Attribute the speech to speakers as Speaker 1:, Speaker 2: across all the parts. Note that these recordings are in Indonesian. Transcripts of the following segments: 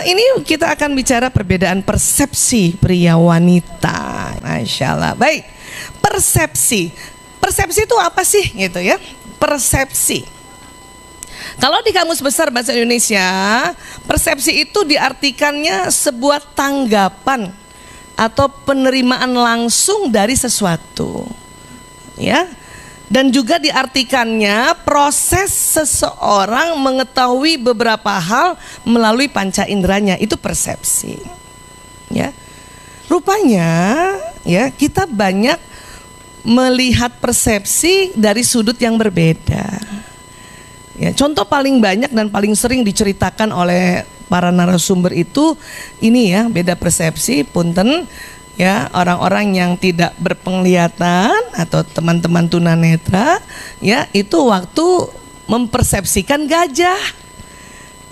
Speaker 1: Ini kita akan bicara perbedaan persepsi pria wanita. Masya Allah. Baik, persepsi. Persepsi itu apa sih gitu ya? Persepsi. Kalau di Kamus Besar Bahasa Indonesia, persepsi itu diartikannya sebuah tanggapan atau penerimaan langsung dari sesuatu, ya. Dan juga diartikannya proses seseorang mengetahui beberapa hal melalui panca inderanya, itu persepsi. Ya. Rupanya ya kita banyak melihat persepsi dari sudut yang berbeda. Ya, contoh paling banyak dan paling sering diceritakan oleh para narasumber itu ini ya, beda persepsi, punten. Ya, orang-orang yang tidak berpenglihatan atau teman-teman tunanetra ya, itu waktu mempersepsikan gajah,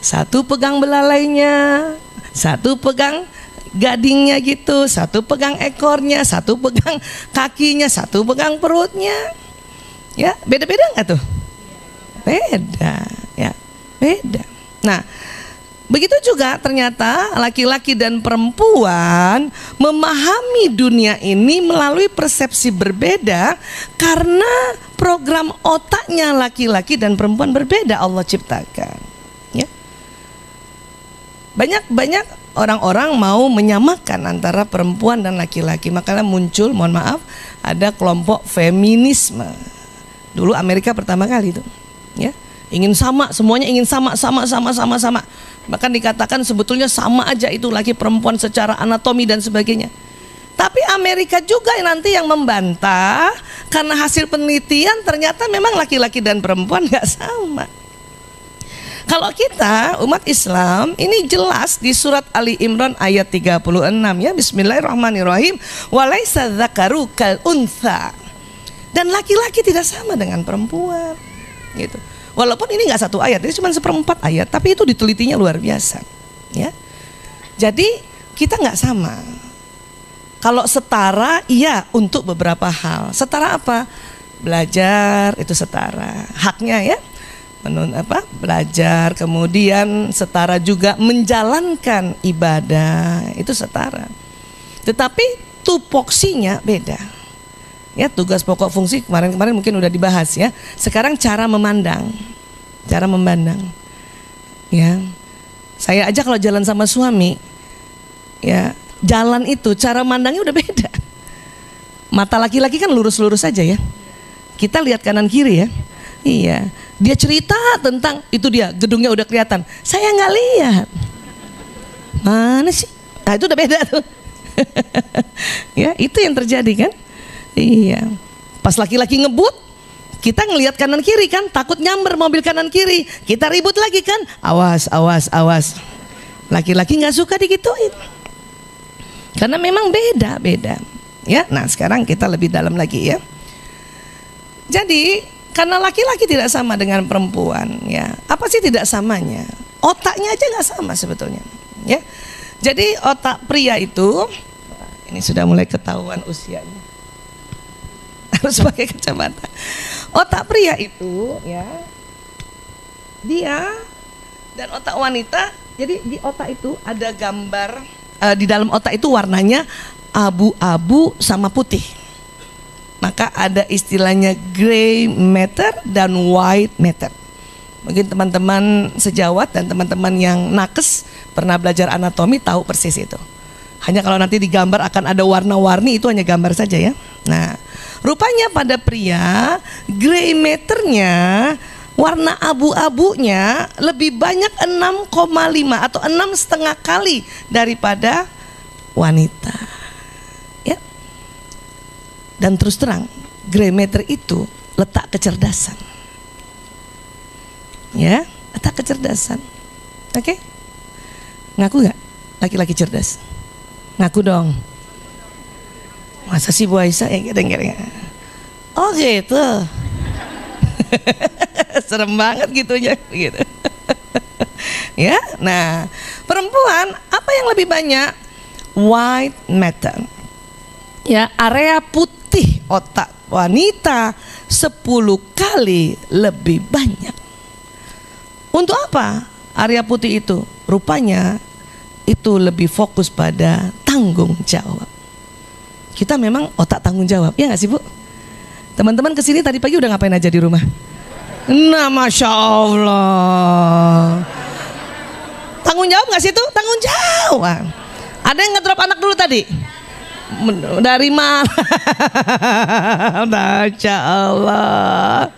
Speaker 1: satu pegang belalainya, satu pegang gadingnya gitu, satu pegang ekornya, satu pegang kakinya, satu pegang perutnya. Ya, beda-beda nggak tuh? Beda ya, beda. Nah, begitu juga ternyata laki-laki dan perempuan memahami dunia ini melalui persepsi berbeda karena program otaknya laki-laki dan perempuan berbeda Allah ciptakan. Ya. Banyak orang-orang mau menyamakan antara perempuan dan laki-laki, makanya muncul, mohon maaf, ada kelompok feminisme. Dulu Amerika pertama kali itu, ya. Ingin sama, semuanya ingin sama. Bahkan dikatakan sebetulnya sama aja itu laki perempuan secara anatomi dan sebagainya. Tapi Amerika juga nanti yang membantah karena hasil penelitian ternyata memang laki-laki dan perempuan gak sama. Kalau kita umat Islam ini jelas di surat Ali Imran ayat 36 ya, bismillahirrahmanirrahim, walaisa dzakaru kal untha. Dan laki-laki tidak sama dengan perempuan gitu. Walaupun ini nggak satu ayat, ini cuma seperempat ayat, tapi itu ditelitinya luar biasa, ya. Jadi kita nggak sama. Kalau setara, iya untuk beberapa hal. Setara apa? Belajar itu setara, haknya ya. Belajar, kemudian setara juga menjalankan ibadah, itu setara. Tetapi tupoksinya beda. Ya, tugas pokok fungsi kemarin mungkin udah dibahas ya. Sekarang cara memandang. Ya. Saya aja kalau jalan sama suami, ya, jalan itu cara mandangnya udah beda. Mata laki-laki kan lurus-lurus aja ya. Kita lihat kanan kiri ya. Iya. Dia cerita tentang itu, dia gedungnya udah kelihatan. Saya nggak lihat. Mana sih? Nah, itu udah beda tuh. Ya, itu yang terjadi kan? Iya, pas laki-laki ngebut, kita ngelihat kanan kiri kan, takut nyamber mobil kanan kiri, kita ribut lagi kan, awas. Laki-laki nggak suka digituin, karena memang beda. Ya, nah sekarang kita lebih dalam lagi ya. Jadi karena laki-laki tidak sama dengan perempuan, ya, apa sih tidak samanya? Otaknya aja nggak sama sebetulnya, ya. Jadi otak pria itu, ini sudah mulai ketahuan usianya. Harus pakai kacamata. Otak pria itu ya, dia dan otak wanita. Jadi di otak itu ada gambar, di dalam otak itu warnanya abu-abu sama putih. Maka ada istilahnya gray matter dan white matter. Mungkin teman-teman sejawat dan teman-teman yang nakes pernah belajar anatomi tahu persis itu. Hanya kalau nanti digambar akan ada warna-warni, itu hanya gambar saja ya. Nah, rupanya pada pria gray matternya, warna abu-abunya lebih banyak 6,5 atau 6,5 kali daripada wanita. Ya. Dan terus terang, gray matter itu letak kecerdasan. Ya, letak kecerdasan. Oke? Ngaku nggak laki-laki cerdas? Ngaku dong. Masa sih Bu Aisyah yang gede-gede? Oh gitu. Serem banget gitunya gitu. Ya, nah perempuan apa yang lebih banyak? White matter. Ya, area putih otak wanita 10 kali lebih banyak. Untuk apa area putih itu? Rupanya itu lebih fokus pada tanggung jawab. Kita memang otak tanggung jawab, ya nggak sih Bu? Teman-teman kesini tadi pagi udah ngapain aja di rumah? Nah, Masya Allah. Tanggung jawab nggak sih itu? Tanggung jawab. Ada yang ngedrop anak dulu tadi? Dari mana? Masya Allah.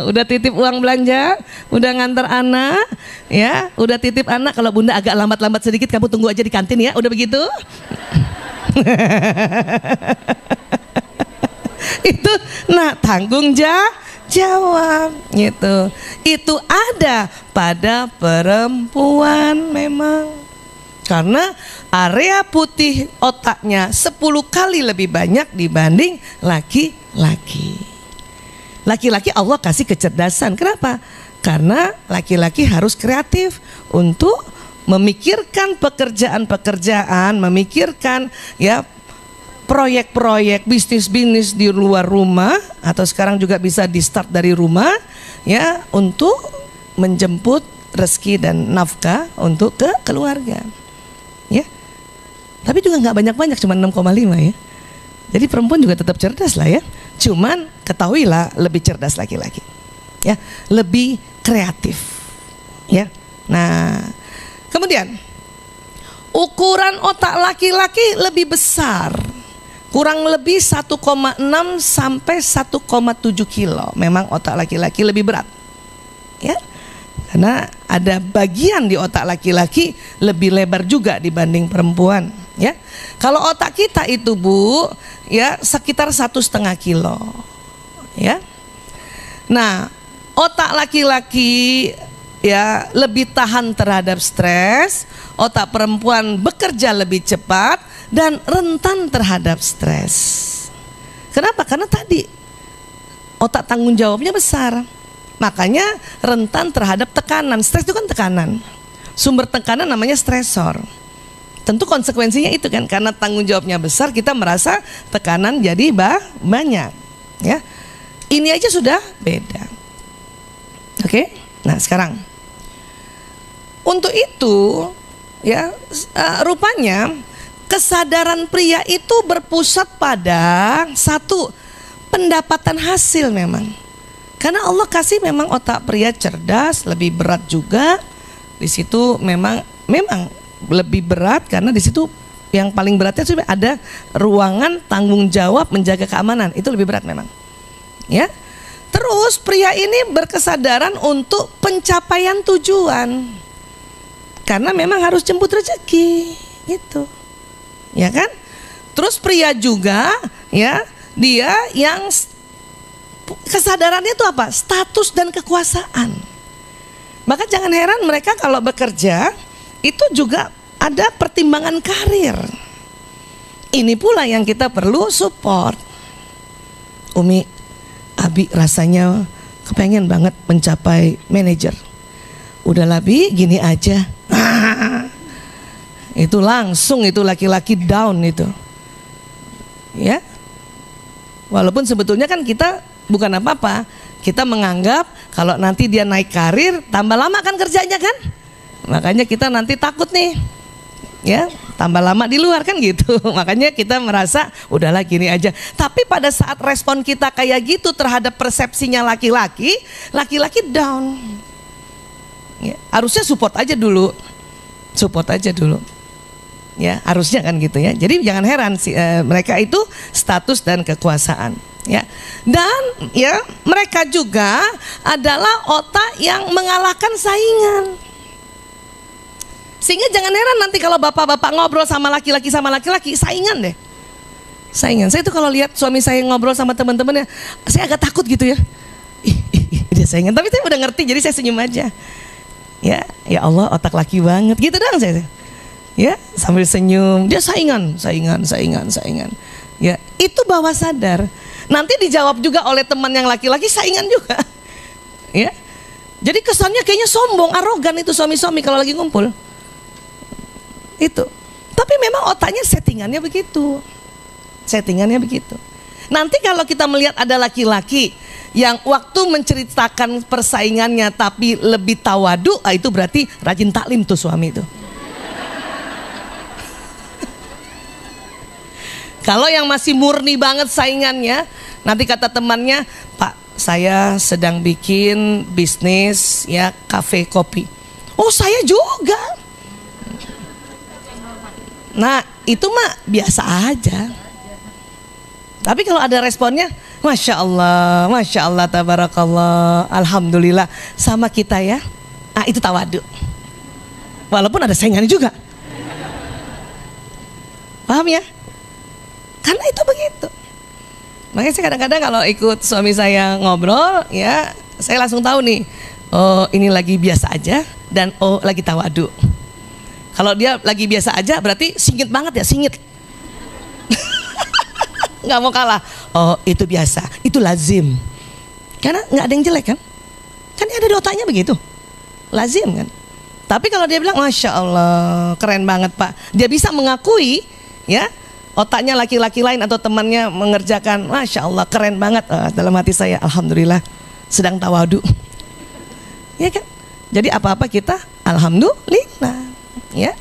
Speaker 1: Udah titip uang belanja, udah ngantar anak, ya, udah titip anak. Kalau bunda agak lambat-lambat sedikit, kamu tunggu aja di kantin ya. Udah begitu? Itu, nah, tanggung jawab gitu. Itu ada pada perempuan memang. Karena area putih otaknya 10 kali lebih banyak dibanding laki-laki. Laki-laki Allah kasih kecerdasan. Kenapa? Karena laki-laki harus kreatif untuk memikirkan pekerjaan-pekerjaan, memikirkan ya proyek-proyek bisnis-bisnis di luar rumah, atau sekarang juga bisa di start dari rumah ya, untuk menjemput rezeki dan nafkah untuk ke keluarga. Ya. Tapi juga nggak banyak-banyak, cuma 6,5 ya. Jadi perempuan juga tetap cerdas lah ya. Cuman ketahuilah lebih cerdas laki-laki. Ya, lebih kreatif. Ya. Nah, kemudian ukuran otak laki-laki lebih besar. Kurang lebih 1,6 sampai 1,7 kilo. Memang otak laki-laki lebih berat. Ya. Karena ada bagian di otak laki-laki lebih lebar juga dibanding perempuan, ya. Kalau otak kita itu Bu, ya sekitar 1,5 kilo, ya. Nah, otak laki-laki ya lebih tahan terhadap stres, otak perempuan bekerja lebih cepat dan rentan terhadap stres. Kenapa? Karena tadi otak tanggung jawabnya besar. Makanya rentan terhadap tekanan. Stres itu kan tekanan. Sumber tekanan namanya stresor. Tentu konsekuensinya itu kan, karena tanggung jawabnya besar, kita merasa tekanan jadi banyak. Ya, ini aja sudah beda. Oke, nah sekarang untuk itu ya rupanya kesadaran pria itu berpusat pada satu, pendapatan hasil memang. Karena Allah kasih memang otak pria cerdas, lebih berat juga. Di situ memang lebih berat karena di situ yang paling beratnya itu ada ruangan tanggung jawab menjaga keamanan. Itu lebih berat memang. Ya. Terus pria ini berkesadaran untuk pencapaian tujuan. Karena memang harus jemput rezeki, gitu. Ya kan? Terus pria juga ya, dia yang kesadarannya itu apa? Status dan kekuasaan. Maka jangan heran mereka kalau bekerja itu juga ada pertimbangan karir. Ini pula yang kita perlu support. Umi, Abi rasanya kepengen banget mencapai manajer. Udahlah Bi, gini aja. Itu langsung itu laki-laki down itu. Ya. Walaupun sebetulnya kan kita bukan apa-apa, kita menganggap kalau nanti dia naik karir tambah lama kan kerjanya kan, makanya kita nanti takut nih, ya tambah lama di luar kan gitu. Makanya kita merasa udahlah gini aja. Tapi pada saat respon kita kayak gitu terhadap persepsinya laki-laki, laki-laki down. Ya, harusnya support aja dulu, ya harusnya kan gitu ya. Jadi jangan heran mereka itu status dan kekuasaan. Ya, dan ya mereka juga adalah otak yang mengalahkan saingan. Sehingga jangan heran nanti kalau bapak-bapak ngobrol sama laki-laki saingan deh. Saingan. Saya tuh kalau lihat suami saya ngobrol sama teman-temannya, saya agak takut gitu ya. Dia saingan, tapi saya udah ngerti jadi saya senyum aja. Ya Allah, otak laki banget gitu dong saya. Ya, sambil senyum, dia saingan. Ya, itu bawah sadar. Nanti dijawab juga oleh teman yang laki-laki saingan juga. Ya. Jadi kesannya kayaknya sombong, arogan itu suami-suami kalau lagi ngumpul. Itu. Tapi memang otaknya settingannya begitu. Nanti kalau kita melihat ada laki-laki yang waktu menceritakan persaingannya tapi lebih tawadu, itu berarti rajin taklim tuh suami itu. Kalau yang masih murni banget saingannya, nanti kata temannya, Pak, saya sedang bikin bisnis ya kafe kopi. Oh, saya juga. Nah, itu mah biasa aja. Tapi kalau ada responnya, Masya Allah, tabarakallah, alhamdulillah, sama kita ya. Ah, itu tawadu. Walaupun ada saingannya juga. Paham ya? Karena itu begitu. Makanya saya kadang-kadang kalau ikut suami saya ngobrol, ya saya langsung tahu nih, oh ini lagi biasa aja, dan oh lagi tawadu. Kalau dia lagi biasa aja berarti singit banget ya, singit. Nggak mau kalah. Oh itu biasa, itu lazim. Karena nggak ada yang jelek kan? Kan ada di otaknya begitu, lazim kan. Tapi kalau dia bilang Masya Allah keren banget Pak, dia bisa mengakui ya, otaknya laki-laki lain atau temannya mengerjakan, Masya Allah keren banget. Dalam hati saya, alhamdulillah sedang tawadu. Ya kan? Jadi apa-apa kita alhamdulillah. Ya,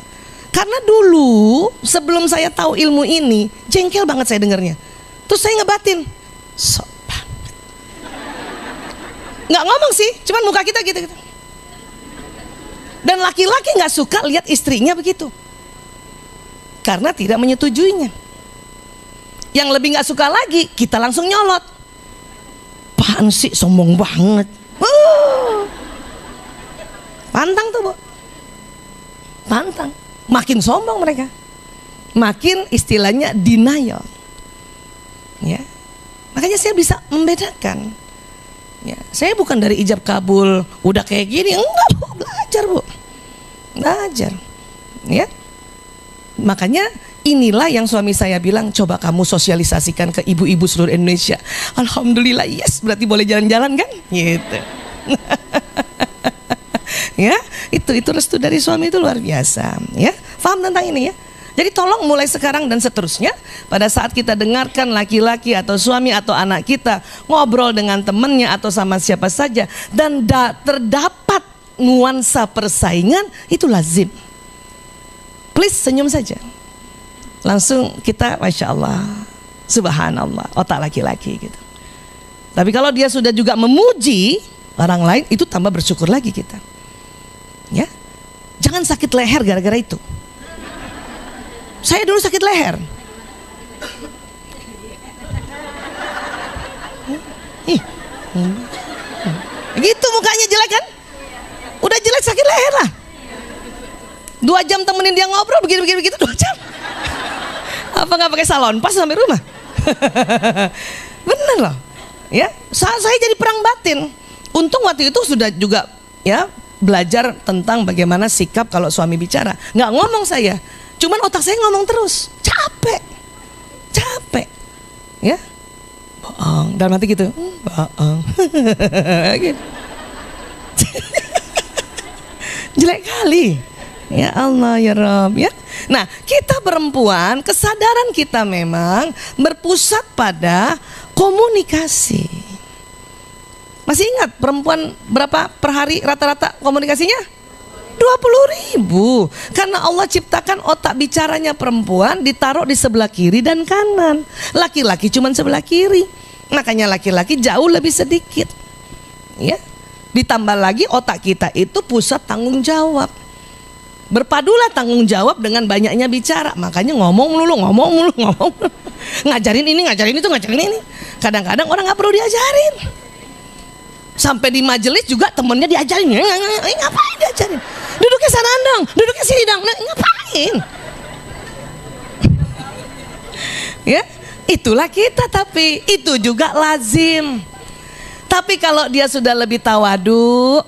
Speaker 1: karena dulu sebelum saya tahu ilmu ini, jengkel banget saya dengarnya. Terus saya ngebatin, sok banget. Nggak ngomong sih, cuman muka kita gitu. Dan laki-laki nggak suka lihat istrinya begitu, karena tidak menyetujuinya. Yang lebih nggak suka lagi, kita langsung nyolot. Apaan sih, sombong banget. Pantang tuh Bu, pantang. Makin sombong mereka, makin istilahnya denial. Ya, makanya saya bisa membedakan. Ya, saya bukan dari ijab kabul, udah kayak gini, enggak Bu, belajar Bu, belajar. Ya, makanya inilah yang suami saya bilang, coba kamu sosialisasikan ke ibu-ibu seluruh Indonesia. Alhamdulillah, yes, berarti boleh jalan-jalan kan? Gitu. Ya, itu restu dari suami itu luar biasa. Ya, paham tentang ini ya. Jadi tolong mulai sekarang dan seterusnya, pada saat kita dengarkan laki-laki atau suami atau anak kita ngobrol dengan temannya atau sama siapa saja dan terdapat nuansa persaingan, itu lazim. Please senyum saja. Langsung kita Masya Allah, Subhanallah, otak laki-laki gitu. Tapi kalau dia sudah juga memuji orang lain, itu tambah bersyukur lagi kita. Ya, jangan sakit leher gara-gara itu. Saya dulu sakit leher. Gitu mukanya jelek kan? Udah jelek sakit leher lah. 2 jam temenin dia ngobrol begitu 2 jam. Apa nggak pakai salon pas sampai rumah? Bener loh. Ya, saya jadi perang batin. Untung waktu itu sudah juga ya belajar tentang bagaimana sikap kalau suami bicara. Nggak ngomong saya, cuman otak saya ngomong terus. Capek, ya. Bohong. Dalam hati gitu, bohong. Gitu. Jelek kali. Ya Allah ya Rob ya. Nah kita perempuan, kesadaran kita memang berpusat pada komunikasi. Masih ingat perempuan berapa per hari rata-rata komunikasinya? 20.000. Karena Allah ciptakan otak bicaranya perempuan ditaruh di sebelah kiri dan kanan. Laki-laki cuma sebelah kiri. Makanya laki-laki jauh lebih sedikit. Ya. Ditambah lagi otak kita itu pusat tanggung jawab. Berpadulah tanggung jawab dengan banyaknya bicara. Makanya ngomong melulu. Ngajarin ini, ngajarin itu, ngajarin ini. Kadang-kadang orang nggak perlu diajarin. Sampai di majelis juga temennya diajarin. Ngapain diajarin? Duduknya sana dong, duduknya sini dong. Ngapain? Ya, itulah kita, tapi itu juga lazim. Tapi kalau dia sudah lebih tawadu,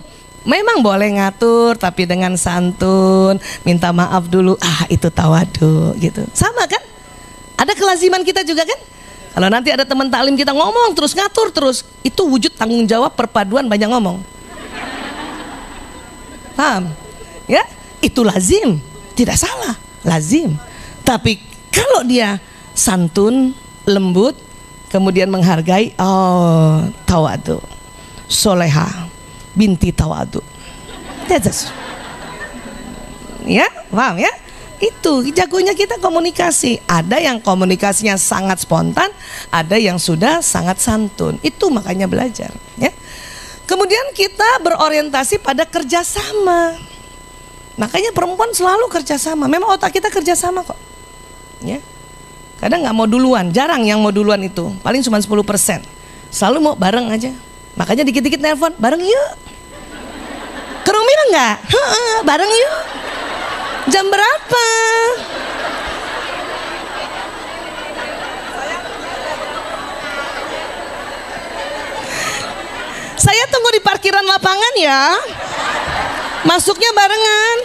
Speaker 1: memang boleh ngatur tapi dengan santun, minta maaf dulu. Itu tawadu gitu. Sama kan? Ada kelaziman kita juga kan? Kalau nanti ada teman taklim kita ngomong terus, ngatur terus, itu wujud tanggung jawab perpaduan banyak ngomong. Paham? Ya, itu lazim, tidak salah, lazim. Tapi kalau dia santun, lembut, kemudian menghargai, tawadu, soleha, binti tawadu. Ya, paham ya? Itu jagonya kita komunikasi. Ada yang komunikasinya sangat spontan, ada yang sudah sangat santun. Itu makanya belajar, ya. Kemudian kita berorientasi pada kerjasama. Makanya perempuan selalu kerjasama. Memang otak kita kerjasama kok, ya. Kadang nggak mau duluan, jarang yang mau duluan itu. Paling cuma 10%. Selalu mau bareng aja. Makanya dikit-dikit nelpon, bareng yuk. Ke Rumina nggak? Bareng yuk. Jam berapa? Saya tunggu di parkiran lapangan ya. Masuknya barengan.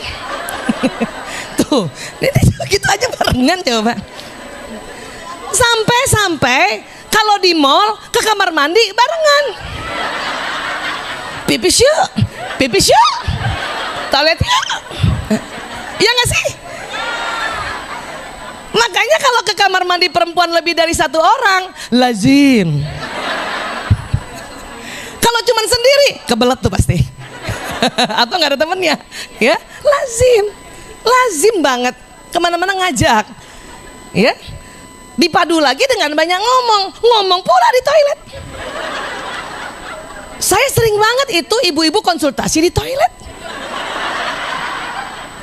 Speaker 1: Tuh, ini gitu aja barengan coba. Sampai kalau di mall ke kamar mandi barengan. Pipis yuk, toilet yuk. Iya gak sih? Makanya kalau ke kamar mandi perempuan lebih dari satu orang, lazim. Kalau cuman sendiri, kebelet tuh pasti. Atau nggak ada temennya, ya lazim banget. Kemana-mana ngajak, ya. Dipadu lagi dengan banyak ngomong pula di toilet. Saya sering banget itu ibu-ibu konsultasi di toilet.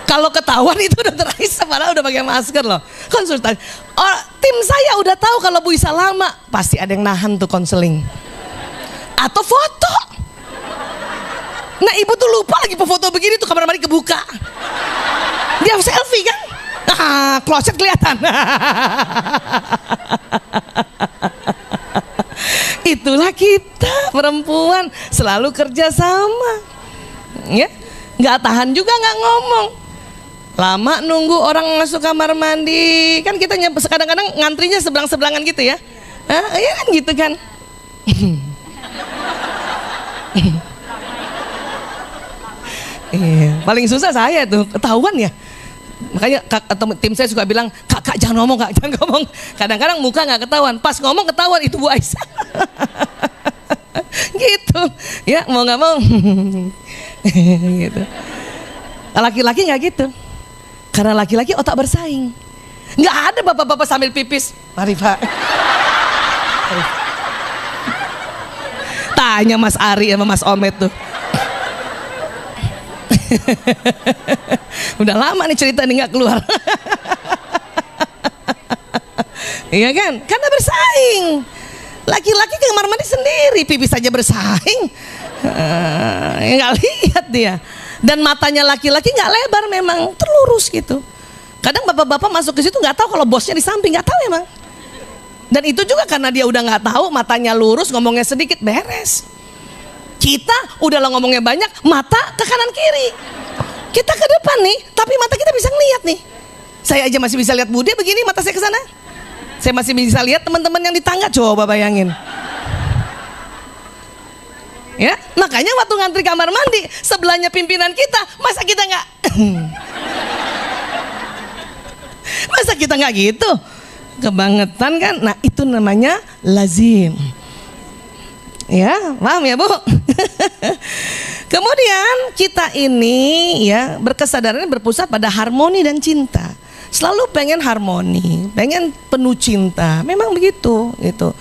Speaker 1: Kalau ketahuan itu dokter Aisyah padahal udah pakai masker loh. Konsultasi. Oh, tim saya udah tahu kalau Bu Isa lama, pasti ada yang nahan tuh konseling. Atau foto. Nah ibu tuh lupa lagi foto begini tuh kamar mandi kebuka. Dia selfie kan? Nah, kloset kelihatan. Itulah kita perempuan, selalu kerja sama, ya. Nggak tahan juga nggak ngomong. Lama nunggu orang masuk kamar mandi, kan kita kadang-kadang ngantrinya sebelang-sebelangan gitu ya. Ya kan gitu kan. Paling susah saya tuh, ketahuan ya. Makanya tim saya suka bilang, kakak jangan ngomong, kak jangan ngomong. Kadang-kadang muka nggak ketahuan, pas ngomong ketahuan itu Bu Aisyah. Gitu, ya mau nggak mau. Gitu. Laki-laki nggak gitu, karena laki-laki otak bersaing. Nggak ada bapak-bapak sambil pipis, mari Pak. Tanya Mas Ari sama Mas Omet tuh. Udah lama nih cerita nih nggak keluar. Iya kan? Karena bersaing. Laki-laki ke kamar mandi sendiri, pipis saja bersaing. Nggak lihat dia. Dan matanya laki-laki nggak lebar, memang terlurus gitu. Kadang bapak-bapak masuk ke situ nggak tahu kalau bosnya di samping, nggak tahu emang. Dan itu juga karena dia udah nggak tahu, matanya lurus, ngomongnya sedikit, beres. Kita udah lah ngomongnya banyak, mata ke kanan kiri. Kita ke depan nih, tapi mata kita bisa ngeliat nih. Saya aja masih bisa lihat Bude begini, mata saya ke sana. Saya masih bisa lihat teman-teman yang di tangga, coba bayangin. Ya, makanya waktu ngantri kamar mandi, sebelahnya pimpinan kita, masa kita nggak? Masa kita nggak gitu? Kebangetan kan? Nah itu namanya lazim. Ya, paham ya Bu? Kemudian kita ini ya berkesadaran berpusat pada harmoni dan cinta. Selalu pengen harmoni, pengen penuh cinta. Memang begitu, gitu.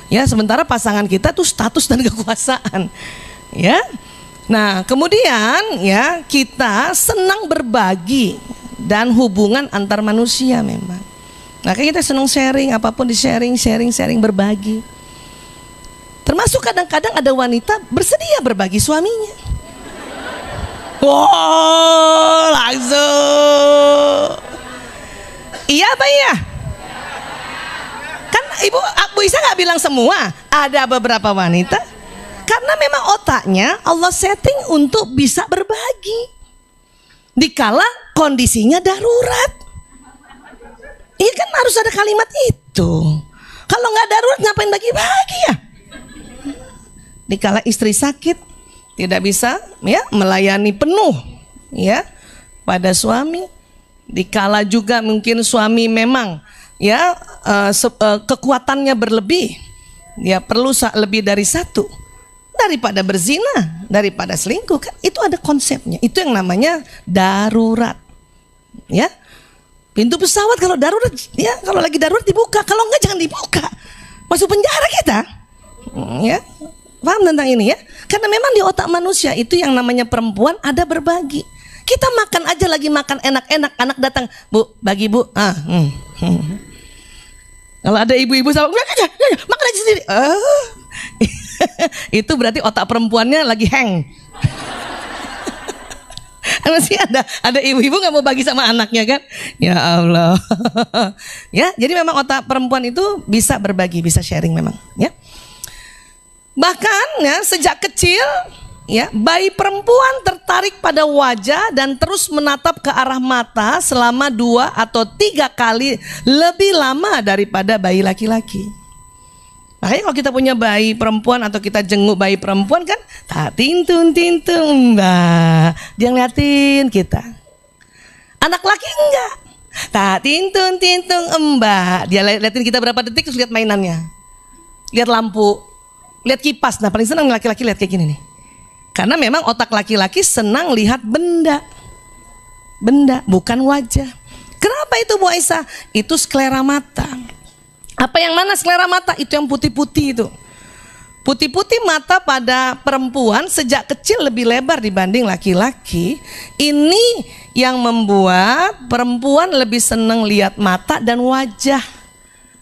Speaker 1: Ya, sementara pasangan kita tuh status dan kekuasaan. Ya. Nah, kemudian ya kita senang berbagi dan hubungan antar manusia memang. Nah, kita senang sharing, apapun di sharing berbagi. Termasuk kadang-kadang ada wanita bersedia berbagi suaminya. Wow, langsung. Iya apa iya? Kan Bu Isa nggak bilang semua. Ada beberapa wanita karena memang otaknya Allah setting untuk bisa berbagi dikala kondisinya darurat. Iya kan harus ada kalimat itu. Kalau nggak darurat ngapain bagi-bagi ya? Dikala istri sakit tidak bisa ya melayani penuh ya pada suami. Dikala juga mungkin suami memang ya kekuatannya berlebih, ya perlu lebih dari satu, daripada berzina, daripada selingkuh kan itu ada konsepnya. Itu yang namanya darurat. Ya, Pintu pesawat kalau darurat, ya kalau lagi darurat dibuka, kalau enggak jangan dibuka. Masuk penjara kita. Ya, paham tentang ini ya? Karena memang di otak manusia itu yang namanya perempuan ada berbagi. Kita makan aja lagi makan enak-enak, anak datang, Bu, bagi Bu. Kalau ada ibu-ibu sama, makan aja sendiri. Itu berarti otak perempuannya lagi hang. Masih ada ibu-ibu nggak mau bagi sama anaknya kan? Ya Allah. Ya, jadi memang otak perempuan itu bisa berbagi, bisa sharing memang. Ya. Bahkan ya sejak kecil, ya bayi perempuan tertarik pada wajah dan terus menatap ke arah mata selama 2 atau 3 kali lebih lama daripada bayi laki-laki. Makanya kalau kita punya bayi perempuan atau kita jenguk bayi perempuan kan, tak tintung mbak, dia ngeliatin kita. Anak laki enggak, tak tintung mbak, dia liatin kita berapa detik terus lihat mainannya, lihat lampu, lihat kipas. Nah paling senang laki-laki lihat kayak gini nih, karena memang otak laki-laki senang lihat benda bukan wajah. Kenapa itu Bu Aisyah? Itu sklera mata. Apa yang mana sklera mata? Itu yang putih-putih itu. Putih-putih mata pada perempuan sejak kecil lebih lebar dibanding laki-laki. Ini yang membuat perempuan lebih senang lihat mata dan wajah.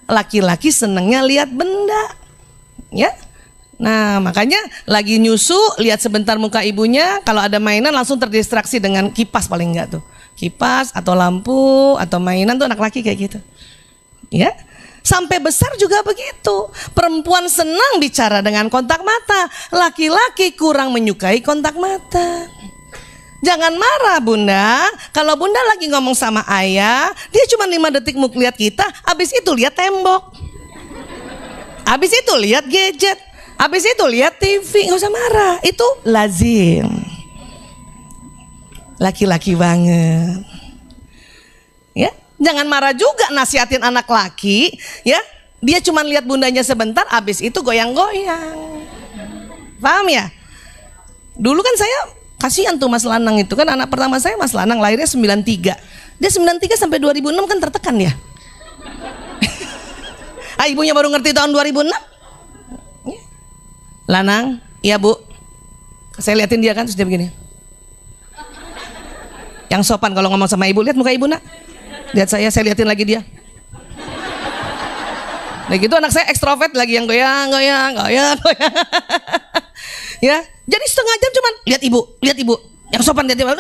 Speaker 1: Laki-laki senangnya lihat benda. Ya. Nah makanya lagi nyusu, lihat sebentar muka ibunya. Kalau ada mainan langsung terdistraksi dengan kipas paling enggak tuh. Kipas atau lampu atau mainan tuh anak laki kayak gitu. Ya. Sampai besar juga begitu. Perempuan senang bicara dengan kontak mata, laki-laki kurang menyukai kontak mata. Jangan marah Bunda, kalau Bunda lagi ngomong sama ayah, dia cuma 5 detik mau lihat kita, habis itu lihat tembok, habis itu lihat gadget, habis itu lihat TV. Nggak usah marah, itu lazim. Laki-laki banget. Ya. Jangan marah juga nasihatin anak laki, ya. Dia cuma lihat bundanya sebentar, habis itu goyang-goyang. Paham ya? Dulu kan saya kasihan tuh Mas Lanang itu kan, anak pertama saya Mas Lanang lahirnya 93. Dia 93 sampai 2006 kan tertekan ya. Ibunya baru ngerti tahun 2006. Lanang, iya Bu. Saya liatin dia kan terus dia begini. Yang sopan kalau ngomong sama ibu, lihat muka ibu nak. Lihat saya liatin lagi dia. Nah gitu anak saya ekstrovert lagi yang goyang. Ya, jadi setengah jam cuman lihat ibu. Yang sopan lihat ibu.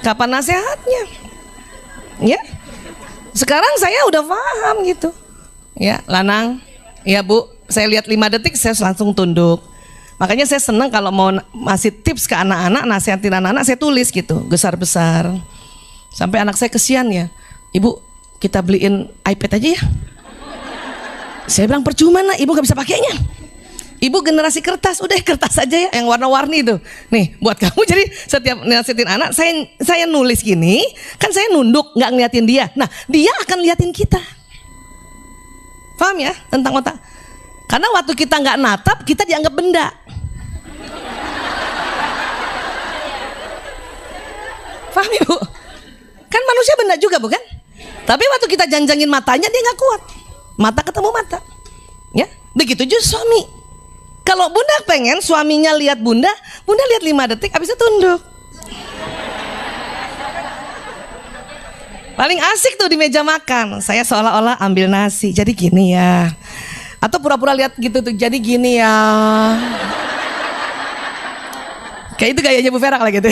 Speaker 1: Kapan nasihatnya? Ya. Sekarang saya udah paham gitu. Ya, Lanang, ya Bu, saya lihat 5 detik saya langsung tunduk. Makanya saya senang kalau mau masih tips ke anak-anak, nasihatin anak-anak saya tulis gitu, besar-besar. Sampai anak saya kesian ya, Ibu kita beliin iPad aja ya. Saya bilang percuma nak, Ibu gak bisa pakainya. Ibu generasi kertas, udah kertas aja ya, yang warna-warni itu. Nih buat kamu. Jadi setiap nasihatin anak, saya nulis gini, kan saya nunduk nggak ngeliatin dia. Nah dia akan liatin kita. Paham ya tentang otak? Karena waktu kita nggak natap, kita dianggap benda. Paham Ibu? Kan manusia benda juga bukan? Tapi waktu kita janjangin matanya dia nggak kuat. Mata ketemu mata. Ya, begitu juga suami. Kalau Bunda pengen suaminya lihat Bunda lihat 5 detik habis itu tunduk. Paling asik tuh di meja makan. Saya seolah-olah ambil nasi. Jadi gini ya. Atau pura-pura lihat gitu tuh. Jadi gini ya. Kayak itu gayanya Bu Vera lah gitu.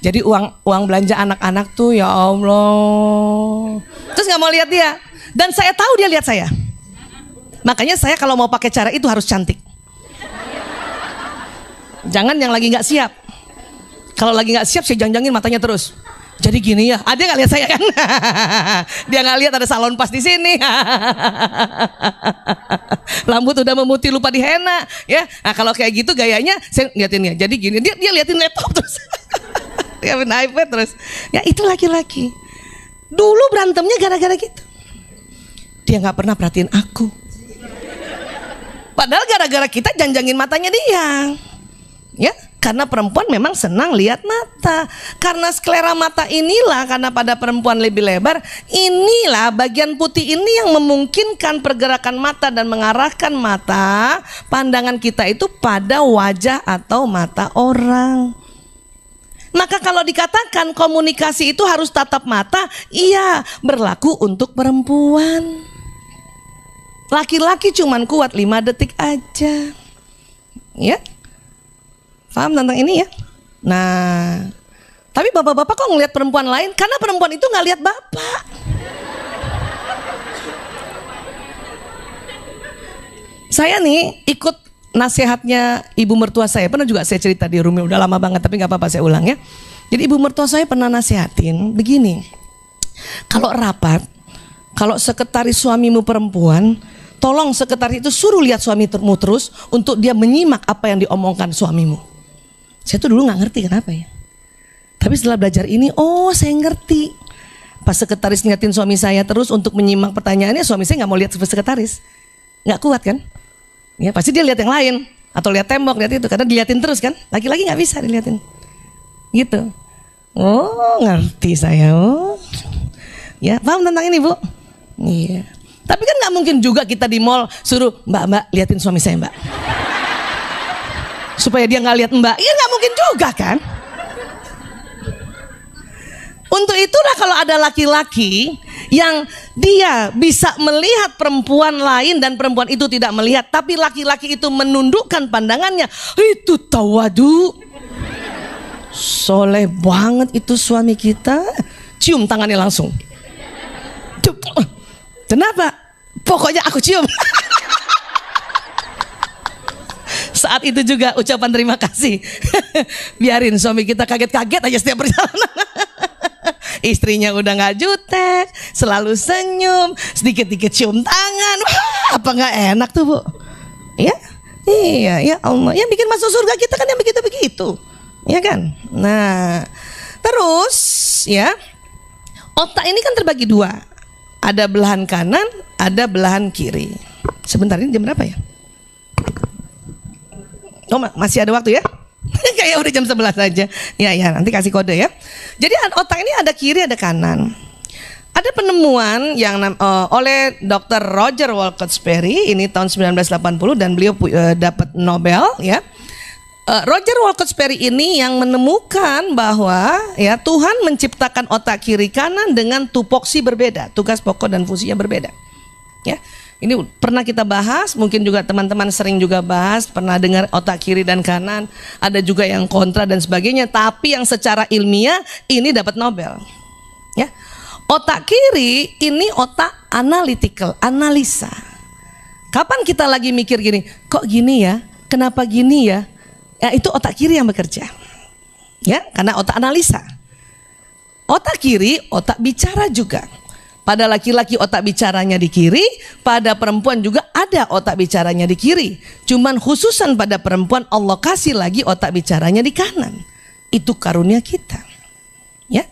Speaker 1: Jadi uang belanja anak-anak tuh ya Allah. Terus nggak mau lihat dia. Dan saya tahu dia lihat saya. Makanya saya kalau mau pakai cara itu harus cantik. Jangan yang lagi nggak siap. Kalau lagi nggak siap saya jangjangin matanya terus. Jadi gini ya, dia nggak lihat saya kan? Dia nggak lihat ada salon pas di sini. Rambut udah memutih lupa di henna, ya. Nah kalau kayak gitu gayanya, saya liatin ya. Jadi gini, dia liatin laptop terus, dia main iPad terus. Ya itu laki-laki. Dulu berantemnya gara-gara gitu. Dia nggak pernah perhatiin aku. Padahal gara-gara kita janjangin matanya dia. Ya, Karena perempuan memang senang lihat mata. Karena sklera mata inilah, karena pada perempuan lebih lebar, inilah bagian putih ini yang memungkinkan pergerakan mata dan mengarahkan mata pandangan kita itu pada wajah atau mata orang. Maka kalau dikatakan komunikasi itu harus tatap mata, iya, berlaku untuk perempuan. Laki-laki cuman kuat 5 detik aja. Ya, paham tentang ini ya? Nah, tapi bapak-bapak kok ngelihat perempuan lain? Karena perempuan itu nggak lihat bapak. Saya nih ikut nasihatnya ibu mertua saya, pernah juga saya cerita di Rumi, udah lama banget tapi nggak apa-apa saya ulang ya. Jadi ibu mertua saya pernah nasihatin begini, kalau rapat, kalau sekretaris suamimu perempuan, tolong sekretaris itu suruh lihat suamimu terus untuk dia menyimak apa yang diomongkan suamimu. Saya tuh dulu nggak ngerti kenapa ya, tapi setelah belajar ini, oh saya ngerti. Pas sekretaris ngeliatin suami saya terus untuk menyimak pertanyaannya, suami saya nggak mau lihat sekretaris, nggak kuat kan? Ya pasti dia lihat yang lain atau lihat tembok, lihat itu, karena dilihatin terus kan. Laki-laki nggak bisa dilihatin, gitu. Oh ngerti saya. Oh ya, paham tentang ini bu? Iya. Tapi kan nggak mungkin juga kita di mall suruh mbak liatin suami saya mbak, supaya dia nggak lihat mbak. Iya nggak mungkin juga kan. Untuk itulah kalau ada laki-laki yang dia bisa melihat perempuan lain dan perempuan itu tidak melihat, tapi laki-laki itu menundukkan pandangannya, itu tawadu. Soleh banget itu suami kita. Cium tangannya langsung. Kenapa? Pokoknya aku cium. Saat itu juga ucapan terima kasih. Biarin suami kita kaget-kaget aja setiap perjalanan. Istrinya udah gak jutek, selalu senyum, sedikit-dikit cium tangan. Wah, apa gak enak tuh bu? Ya, iya, ya Allah. Yang bikin masuk surga kita kan yang begitu-begitu, ya kan? Nah, terus ya, otak ini kan terbagi 2. Ada belahan kanan, ada belahan kiri. Sebentar, ini jam berapa ya? Oh, masih ada waktu ya? Kayak udah jam 11 aja. Ya, nanti kasih kode ya. Jadi otak ini ada kiri, ada kanan. Ada penemuan yang oleh Dr. Roger Wolcott-Sperry, ini tahun 1980 dan beliau dapat Nobel ya. Roger Wolcott-Sperry ini yang menemukan bahwa ya Tuhan menciptakan otak kiri kanan dengan tupoksi berbeda, tugas pokok dan fungsinya berbeda. Ya. Ini pernah kita bahas, mungkin juga teman-teman sering juga bahas, pernah dengar otak kiri dan kanan, ada juga yang kontra dan sebagainya, tapi yang secara ilmiah ini dapat Nobel. Ya. Otak kiri ini otak analytical, analisa. Kapan kita lagi mikir gini, kok gini ya, kenapa gini ya? Ya itu otak kiri yang bekerja. Ya, karena otak analisa. Otak kiri, otak bicara juga. Pada laki-laki otak bicaranya di kiri, pada perempuan juga ada otak bicaranya di kiri. Cuman khususan pada perempuan Allah kasih lagi otak bicaranya di kanan. Itu karunia kita. Ya.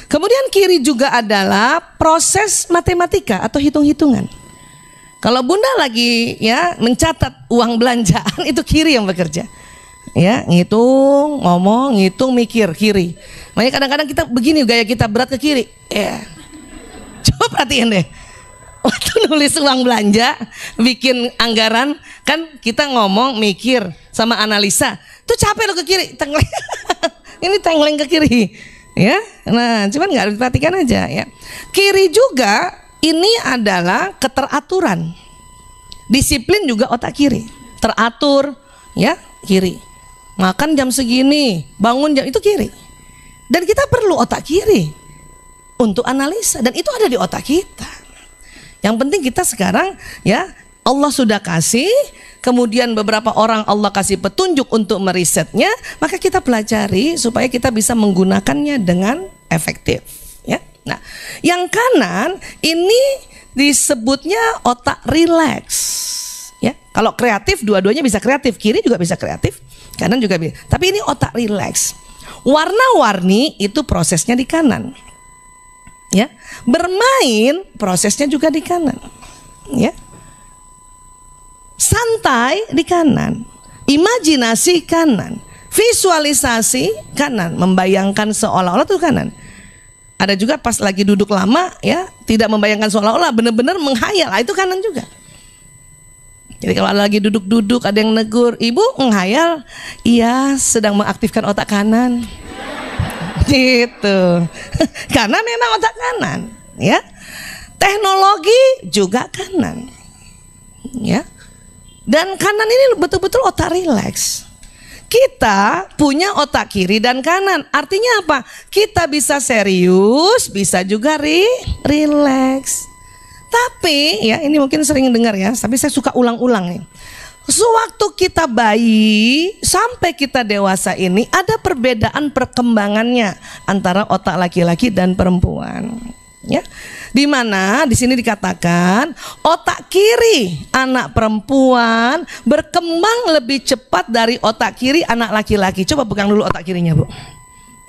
Speaker 1: Kemudian kiri juga adalah proses matematika atau hitung-hitungan. Kalau bunda lagi ya mencatat uang belanjaan, itu kiri yang bekerja. Ya, ngitung, ngomong, ngitung, mikir, kiri. Makanya kadang-kadang kita begini gaya kita berat ke kiri. Ya. Coba perhatiin deh, waktu nulis uang belanja, bikin anggaran, kan kita ngomong, mikir, sama analisa. Tuh capek lo ke kiri, tengleng. Ini tengleng ke kiri, ya. Nah, cuman nggak diperhatikan aja ya. Kiri juga ini adalah keteraturan, disiplin juga otak kiri, teratur, ya kiri. Makan jam segini, bangun jam itu kiri. Dan kita perlu otak kiri untuk analisa, dan itu ada di otak kita. Yang penting kita sekarang ya Allah sudah kasih, kemudian beberapa orang Allah kasih petunjuk untuk merisetnya, maka kita pelajari supaya kita bisa menggunakannya dengan efektif ya. Nah, yang kanan ini disebutnya otak rileks ya. Kalau kreatif dua-duanya bisa kreatif, kiri juga bisa kreatif, kanan juga bisa. Tapi ini otak rileks. Warna-warni itu prosesnya di kanan. Ya, bermain prosesnya juga di kanan. Ya, santai di kanan, imajinasi kanan, Visualisasi kanan, membayangkan seolah-olah tuh kanan. Ada juga pas lagi duduk lama ya, tidak membayangkan seolah-olah, benar-benar menghayal, itu kanan juga. Jadi kalau lagi duduk-duduk ada yang negur, ibu menghayal, iya sedang mengaktifkan otak kanan. Gitu. Karena memang otak kanan, ya. Teknologi juga kanan. Ya. Dan kanan ini betul-betul otak rileks. Kita punya otak kiri dan kanan. Artinya apa? Kita bisa serius, bisa juga rileks. Tapi ya ini mungkin sering dengar ya, tapi saya suka ulang-ulang nih. Sewaktu kita bayi sampai kita dewasa ini ada perbedaan perkembangannya antara otak laki-laki dan perempuan. Ya, di mana di sini dikatakan otak kiri anak perempuan berkembang lebih cepat dari otak kiri anak laki-laki. Coba pegang dulu otak kirinya, Bu.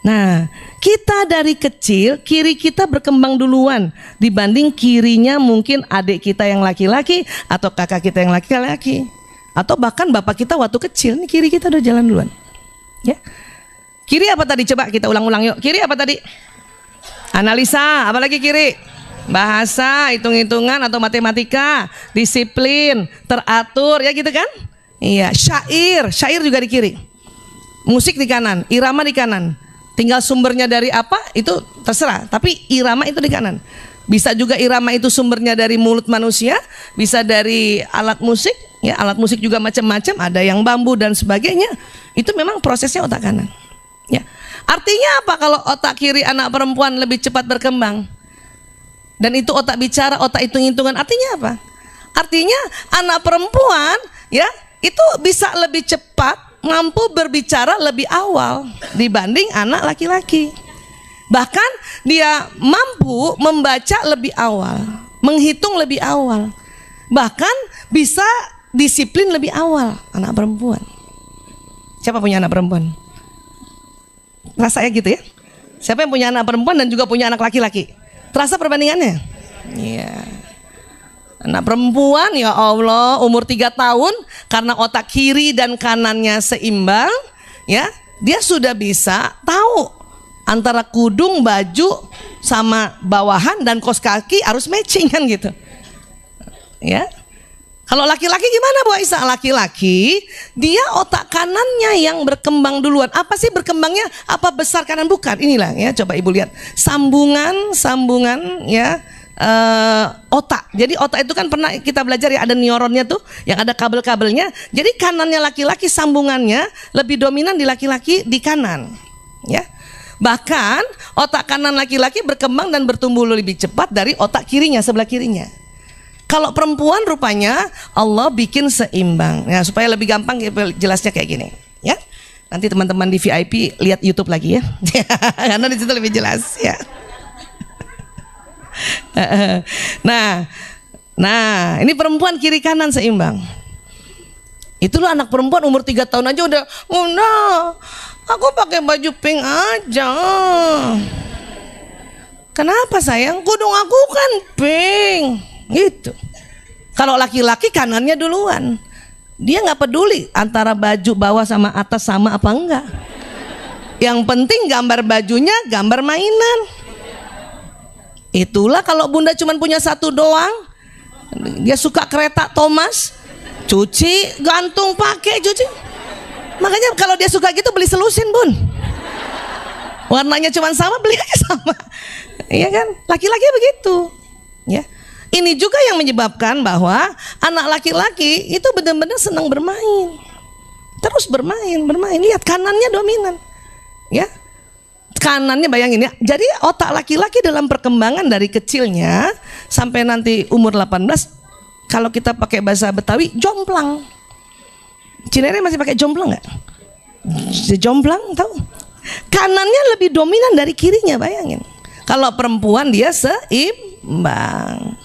Speaker 1: Nah, kita dari kecil kiri kita berkembang duluan dibanding kirinya mungkin adik kita yang laki-laki atau kakak kita yang laki-laki atau bahkan bapak kita waktu kecil. Nih kiri kita udah jalan duluan. Ya. Kiri apa tadi? Coba kita ulang-ulang yuk. Kiri apa tadi? Analisa, apalagi kiri? Bahasa, hitung-hitungan atau matematika, disiplin, teratur, ya gitu kan? Iya, syair juga di kiri. Musik di kanan, irama di kanan. Tinggal sumbernya dari apa itu terserah, tapi irama itu di kanan. Bisa juga irama itu sumbernya dari mulut manusia, bisa dari alat musik, ya alat musik juga macam-macam, ada yang bambu dan sebagainya. Itu memang prosesnya otak kanan. Ya. Artinya apa kalau otak kiri anak perempuan lebih cepat berkembang? Dan itu otak bicara, otak hitung-hitungan. Artinya apa? Artinya anak perempuan ya itu bisa lebih cepat mampu berbicara lebih awal dibanding anak laki-laki. Bahkan dia mampu membaca lebih awal, menghitung lebih awal. Bahkan bisa disiplin lebih awal anak perempuan. Siapa punya anak perempuan? Rasanya gitu ya. Siapa yang punya anak perempuan dan juga punya anak laki-laki? Terasa perbandingannya? Iya. Anak perempuan ya Allah umur 3 tahun karena otak kiri dan kanannya seimbang, ya dia sudah bisa tahu antara kudung, baju sama bawahan dan kaos kaki harus matching kan gitu. Ya. Kalau laki-laki gimana Bu Aisyah? Laki-laki dia otak kanannya yang berkembang duluan. Apa sih berkembangnya? Apa besar kanan? Bukan. Inilah ya, coba Ibu lihat sambungan ya otak. Jadi otak itu kan pernah kita belajar ya, ada neuronnya tuh yang ada kabel-kabelnya. Jadi kanannya laki-laki sambungannya lebih dominan di laki-laki di kanan. Ya. Bahkan otak kanan laki-laki berkembang dan bertumbuh lebih cepat dari otak kirinya, sebelah kirinya. Kalau perempuan rupanya Allah bikin seimbang. Ya, supaya lebih gampang jelasnya kayak gini, ya. Nanti teman-teman di VIP lihat YouTube lagi ya. Karena di situ lebih jelas ya. Nah, ini perempuan kiri kanan seimbang. Itulah anak perempuan umur 3 tahun aja udah, "Bunda, aku pakai baju pink aja." Kenapa sayang? Kudung aku kan pink. Gitu. Kalau laki-laki kanannya duluan, dia nggak peduli antara baju bawah sama atas sama apa enggak. Yang penting gambar bajunya gambar mainan. Itulah kalau bunda cuma punya satu doang, dia suka kereta Thomas, cuci gantung pakai cuci. Makanya kalau dia suka gitu beli selusin bun. Warnanya cuma sama beli aja sama. Iya kan? Laki-laki begitu. Ya. Ini juga yang menyebabkan bahwa anak laki-laki itu benar-benar senang bermain. Terus bermain. Lihat kanannya dominan. Ya. Kanannya bayangin ya. Jadi otak laki-laki dalam perkembangan dari kecilnya sampai nanti umur 18, kalau kita pakai bahasa Betawi, jomplang. Cinere masih pakai jomplang nggak? Jomplang tahu? Kanannya lebih dominan dari kirinya, bayangin. Kalau perempuan dia seimbang.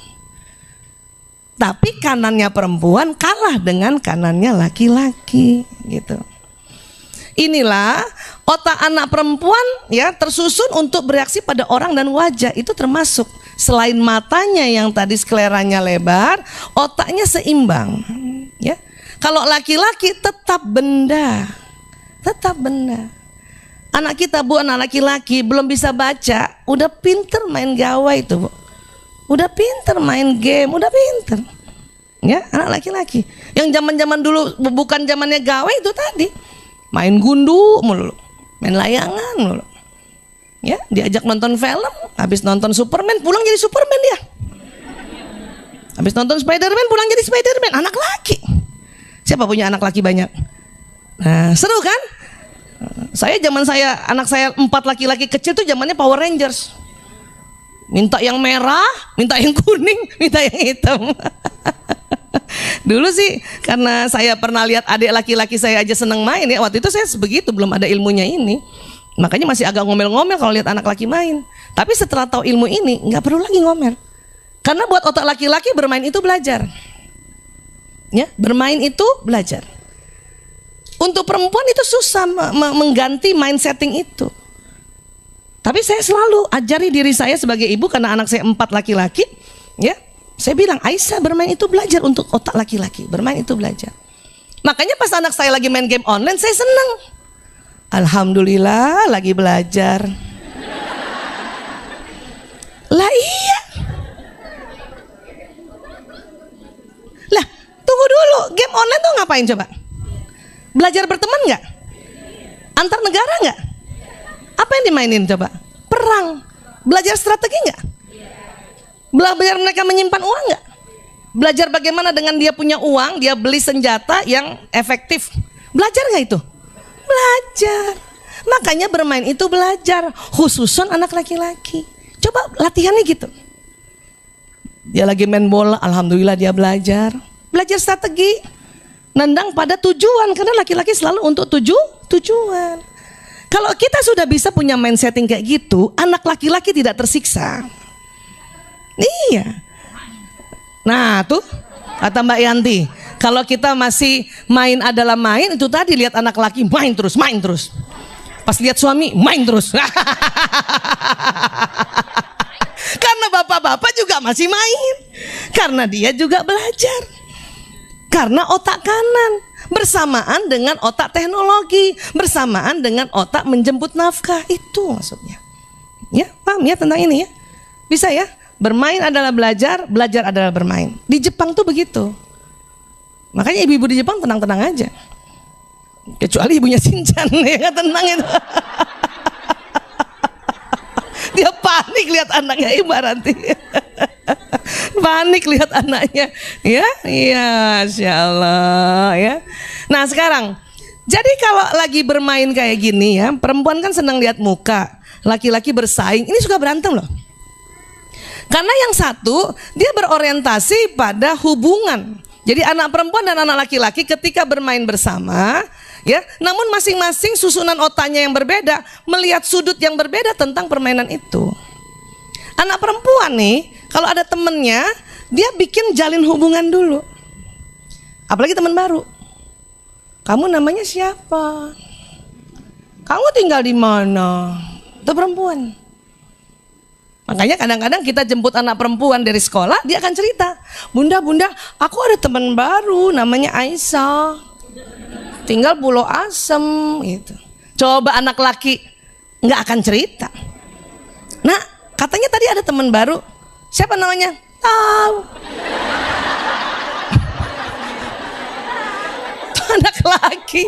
Speaker 1: Tapi kanannya perempuan kalah dengan kanannya laki-laki gitu. Inilah otak anak perempuan ya tersusun untuk bereaksi pada orang dan wajah. Itu termasuk selain matanya yang tadi skleranya lebar, otaknya seimbang ya. Kalau laki-laki tetap benda, Tetap benar. Anak kita Bu, anak laki-laki belum bisa baca, udah pinter main gawai itu Bu. Udah pinter main game, udah pinter. Ya, anak laki-laki. Yang zaman-zaman dulu bukan zamannya gawai itu tadi. Main gundu mulu, main layangan mulu. Ya, diajak nonton film, habis nonton Superman pulang jadi Superman dia. Habis nonton Spiderman pulang jadi Spiderman, anak laki. Siapa punya anak laki banyak? Nah, seru kan? Anak saya 4 laki-laki kecil tuh zamannya Power Rangers. Minta yang merah, minta yang kuning, minta yang hitam. Dulu sih karena saya pernah lihat adik laki-laki saya aja seneng main ya. Waktu itu saya sebegitu, belum ada ilmunya ini. Makanya masih agak ngomel-ngomel kalau lihat anak laki main. Tapi setelah tahu ilmu ini nggak perlu lagi ngomel. Karena buat otak laki-laki bermain itu belajar. Ya, bermain itu belajar. Untuk perempuan itu susah mengganti mind setting itu. Tapi saya selalu ajari diri saya sebagai ibu karena anak saya 4 laki-laki, ya. Saya bilang, Aisyah bermain itu belajar untuk otak laki-laki. Bermain itu belajar. Makanya pas anak saya lagi main game online, saya senang. Alhamdulillah lagi belajar. Lah iya. Lah tunggu dulu, game online tuh ngapain coba? Belajar berteman nggak? Antar negara nggak? Apa yang dimainin coba? Perang. Belajar strategi nggak? Belajar mereka menyimpan uang nggak? Belajar bagaimana dengan dia punya uang, dia beli senjata yang efektif. Belajar nggak itu? Belajar. Makanya bermain itu belajar, khususon anak laki-laki. Coba latihannya gitu. Dia lagi main bola, alhamdulillah dia belajar. Belajar strategi, nendang pada tujuan, karena laki-laki selalu untuk tujuan. Kalau kita sudah bisa punya mind setting kayak gitu, anak laki-laki tidak tersiksa. Iya. Nah tuh kata Mbak Yanti, kalau kita masih main adalah main, itu tadi lihat anak laki main terus. Pas lihat suami main terus. Karena bapak-bapak juga masih main, karena dia juga belajar. Karena otak kanan bersamaan dengan otak teknologi, bersamaan dengan otak menjemput nafkah, itu maksudnya. Ya, paham ya tentang ini ya? Bisa ya? Bermain adalah belajar, belajar adalah bermain. Di Jepang tuh begitu. Makanya ibu-ibu di Jepang tenang-tenang aja. Kecuali ibunya Shinchan ya, tenang itu. Dia panik lihat anaknya ibaratnya. Panik lihat anaknya. Ya, iya, Masya Allah ya. Nah sekarang, jadi kalau lagi bermain kayak gini ya, perempuan kan senang lihat muka, laki-laki bersaing, ini suka berantem loh. Karena yang satu dia berorientasi pada hubungan. Jadi anak perempuan dan anak laki-laki ketika bermain bersama, ya, namun masing-masing susunan otaknya yang berbeda, melihat sudut yang berbeda tentang permainan itu. Anak perempuan nih, kalau ada temennya, dia bikin jalin hubungan dulu. Apalagi teman baru. Kamu namanya siapa? Kamu tinggal di mana? Itu perempuan. Makanya kadang-kadang kita jemput anak perempuan dari sekolah, dia akan cerita, Bunda, aku ada teman baru namanya Aisyah, tinggal Pulau Asem gitu. Coba anak laki nggak akan cerita. Nah, katanya tadi ada teman baru, siapa namanya? Tahu. Anak laki.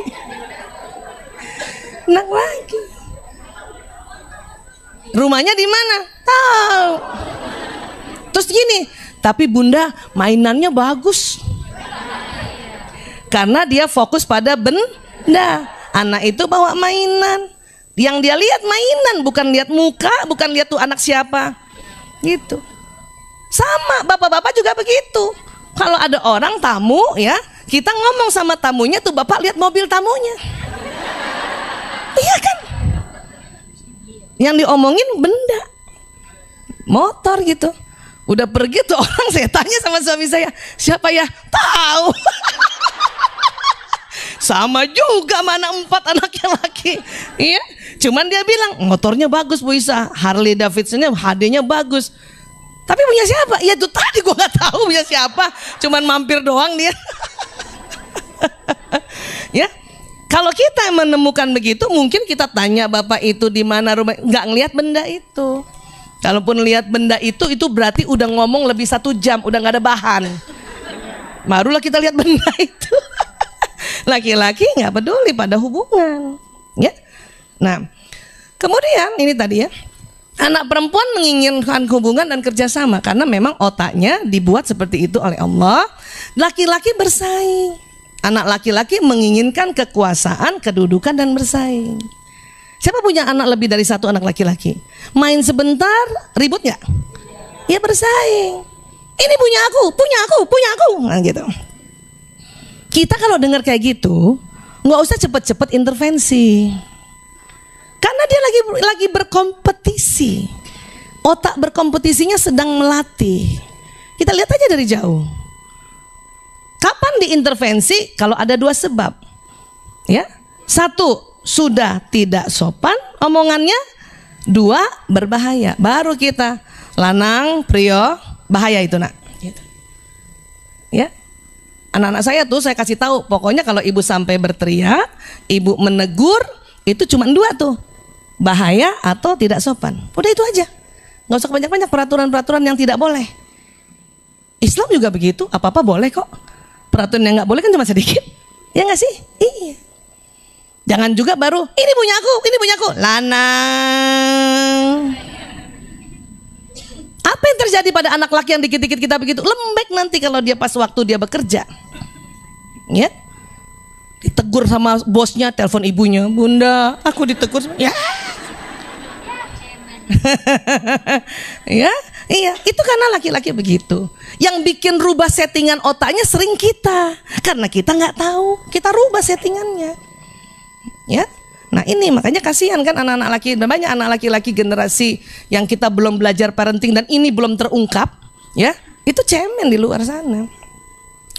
Speaker 1: Anak laki. Rumahnya di mana? Tahu. Terus gini, tapi Bunda mainannya bagus. Karena dia fokus pada benda. Anak itu bawa mainan. Yang dia lihat mainan, bukan lihat muka, bukan lihat tuh anak siapa. Gitu. Sama, bapak-bapak juga begitu. Kalau ada orang tamu ya, kita ngomong sama tamunya tuh, bapak lihat mobil tamunya. Iya kan? Yang diomongin benda, motor gitu. Udah pergi tuh orang, saya tanya sama suami saya, siapa ya? Tahu. Sama juga mana 4 anaknya laki. Iya. Cuman dia bilang motornya bagus Bu Isa, Harley Davidsonnya HD-nya bagus. Tapi punya siapa? Ya itu tadi gue nggak tahu punya siapa. Cuman mampir doang dia. Ya. Kalau kita menemukan begitu, mungkin kita tanya bapak itu di mana rumah, nggak ngelihat benda itu. Kalaupun lihat benda itu berarti udah ngomong lebih 1 jam, udah nggak ada bahan. Barulah kita lihat benda itu. Laki-laki nggak peduli pada hubungan, ya. Nah, kemudian ini tadi ya, anak perempuan menginginkan hubungan dan kerjasama karena memang otaknya dibuat seperti itu oleh Allah. Laki-laki bersaing. Anak laki-laki menginginkan kekuasaan, kedudukan dan bersaing. Siapa punya anak lebih dari 1 anak laki-laki? Main sebentar, ribut nggak? Ya bersaing. Ini punya aku, punya aku, punya aku. Nah gitu. Kita kalau dengar kayak gitu, nggak usah cepet-cepet intervensi. Karena dia lagi berkompetisi. Otak berkompetisinya sedang melatih. Kita lihat aja dari jauh. Kapan diintervensi? Kalau ada 2 sebab. Ya. 1, sudah tidak sopan omongannya. 2, berbahaya. Baru kita, lanang, prio, bahaya itu nak. Gitu. Ya. Anak-anak saya tuh saya kasih tahu, pokoknya kalau ibu sampai berteriak, ibu menegur, itu cuma 2 tuh. Bahaya atau tidak sopan. Udah itu aja. Nggak usah banyak-banyak peraturan-peraturan yang tidak boleh. Islam juga begitu, apa-apa boleh kok. Peraturan yang nggak boleh kan cuma sedikit. Ya nggak sih? Iya. Jangan juga baru, ini punya aku, ini punya aku. Lanang. Apa yang terjadi pada anak laki yang dikit-dikit kita begitu? Lembek nanti kalau dia pas waktu dia bekerja. Ya. Ditegur sama bosnya, telepon ibunya, bunda, aku ditegur. Ya. Ya, iya, itu karena laki-laki begitu. Yang bikin rubah settingan otaknya sering kita, karena kita nggak tahu, kita rubah settingannya. Ya, nah ini makanya kasihan kan anak-anak laki, banyak anak laki-laki generasi yang kita belum belajar parenting dan ini belum terungkap, ya, itu cemen di luar sana,